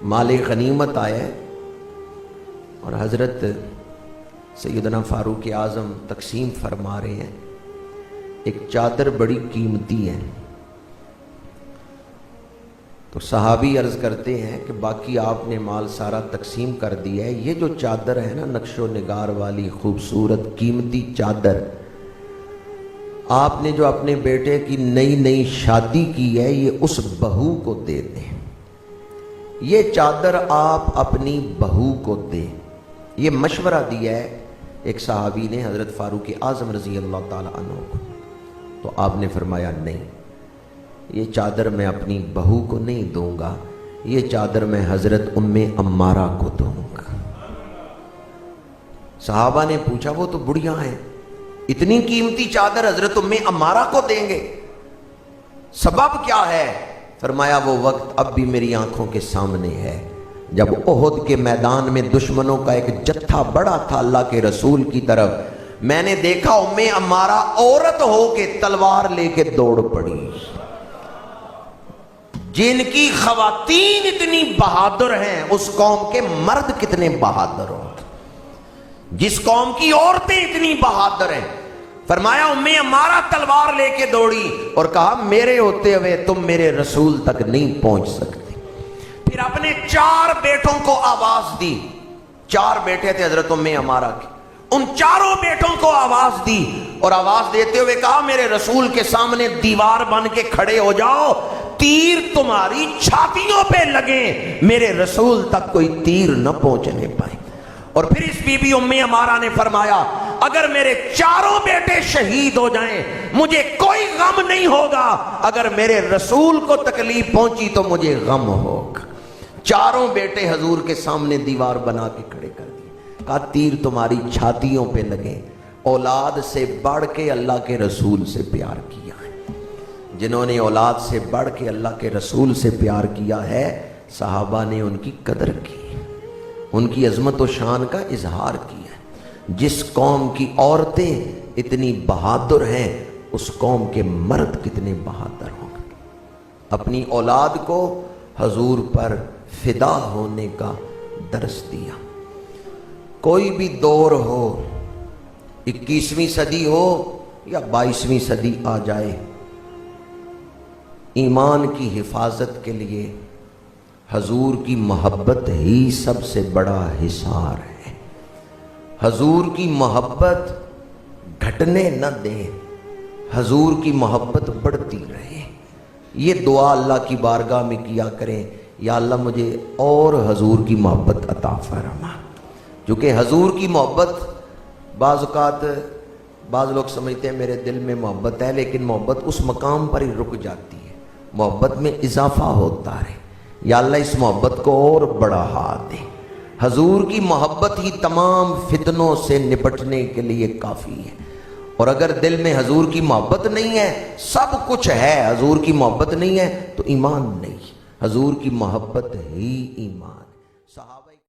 مال غنیمت آیا ہے اور حضرت سیدنا فاروق اعظم تقسیم فرما رہے ہیں. ایک چادر بڑی قیمتی ہے. تو صحابی عرض کرتے ہیں کہ باقی آپ نے مال سارا تقسیم کر دیا ہے، یہ جو چادر ہے نا نقش و نگار والی خوبصورت قیمتی چادر، آپ نے جو اپنے بیٹے کی نئی شادی کی ہے یہ اس بہو کو دے دیں. یہ چادر آپ اپنی بہو کو دیں. یہ مشورہ دیا ہے ایک صحابی نے حضرت فاروق اعظم رضی اللہ تعالی عنہ کو. تو آپ نے فرمایا نہیں، یہ چادر میں اپنی بہو کو نہیں دوں گا، یہ چادر میں حضرت ام عمارہ کو دوں گا. صحابہ نے پوچھا وہ تو بڑھیاں ہیں، اتنی قیمتی چادر حضرت ام عمارہ کو دیں گے، سبب کیا ہے؟ فرمایا وہ وقت اب بھی میری آنکھوں کے سامنے ہے جب احد کے میدان میں دشمنوں کا ایک جتھا بڑا تھا اللہ کے رسول کی طرف. میں نے دیکھا ام عمارہ عورت ہو کے تلوار لے کے دوڑ پڑی. جن کی خواتین اتنی بہادر ہیں اس قوم کے مرد کتنے بہادر ہوں. جس قوم کی عورتیں اتنی بہادر ہیں، فرمایا ام عمارہ تلوار لے کے دوڑی اور کہا میرے ہوتے ہوئے تم میرے رسول تک نہیں پہنچ سکتے. پھر اپنے 4 بیٹوں کو آواز دی. 4 بیٹے تھے حضرت ام عمارہ کے. ان 4 بیٹوں کو آواز دی اور آواز دیتے ہوئے کہا میرے رسول کے سامنے دیوار بن کے کھڑے ہو جاؤ، تیر تمہاری چھاتیوں پہ لگیں، میرے رسول تک کوئی تیر نہ پہنچنے پائے. اور پھر اس بی بی ام عمارہ نے فرمایا اگر میرے 4 بیٹے شہید ہو جائیں مجھے کوئی غم نہیں ہوگا، اگر میرے رسول کو تکلیف پہنچی تو مجھے غم ہوگا. 4 بیٹے حضور کے سامنے دیوار بنا کے کھڑے کر دیے. کہا تیر تمہاری چھاتیوں پہ لگیں. اولاد سے بڑھ کے اللہ کے رسول سے پیار کیا ہے. جنہوں نے اولاد سے بڑھ کے اللہ کے رسول سے پیار کیا ہے صحابہ نے ان کی قدر کی، ان کی عظمت و شان کا اظہار کیا. جس قوم کی عورتیں اتنی بہادر ہیں اس قوم کے مرد کتنے بہادر ہوں گے. اپنی اولاد کو حضور پر فدا ہونے کا درس دیا. کوئی بھی دور ہو، 21ویں صدی ہو یا 22ویں صدی آ جائے، ایمان کی حفاظت کے لیے حضور کی محبت ہی سب سے بڑا حصار ہے. حضور کی محبت گھٹنے نہ دیں، حضور کی محبت بڑھتی رہے. یہ دعا اللہ کی بارگاہ میں کیا کریں، یا اللہ مجھے اور حضور کی محبت عطا فرما. کیونکہ حضور کی محبت بعض اوقات بعض لوگ سمجھتے ہیں میرے دل میں محبت ہے، لیکن محبت اس مقام پر ہی رک جاتی ہے، محبت میں اضافہ ہوتا ہے. یا اللہ اس محبت کو اور بڑھا دے. حضور کی محبت ہی تمام فتنوں سے نپٹنے کے لیے کافی ہے. اور اگر دل میں حضور کی محبت نہیں ہے، سب کچھ ہے حضور کی محبت نہیں ہے تو ایمان نہیں. حضور کی محبت ہی ایمان.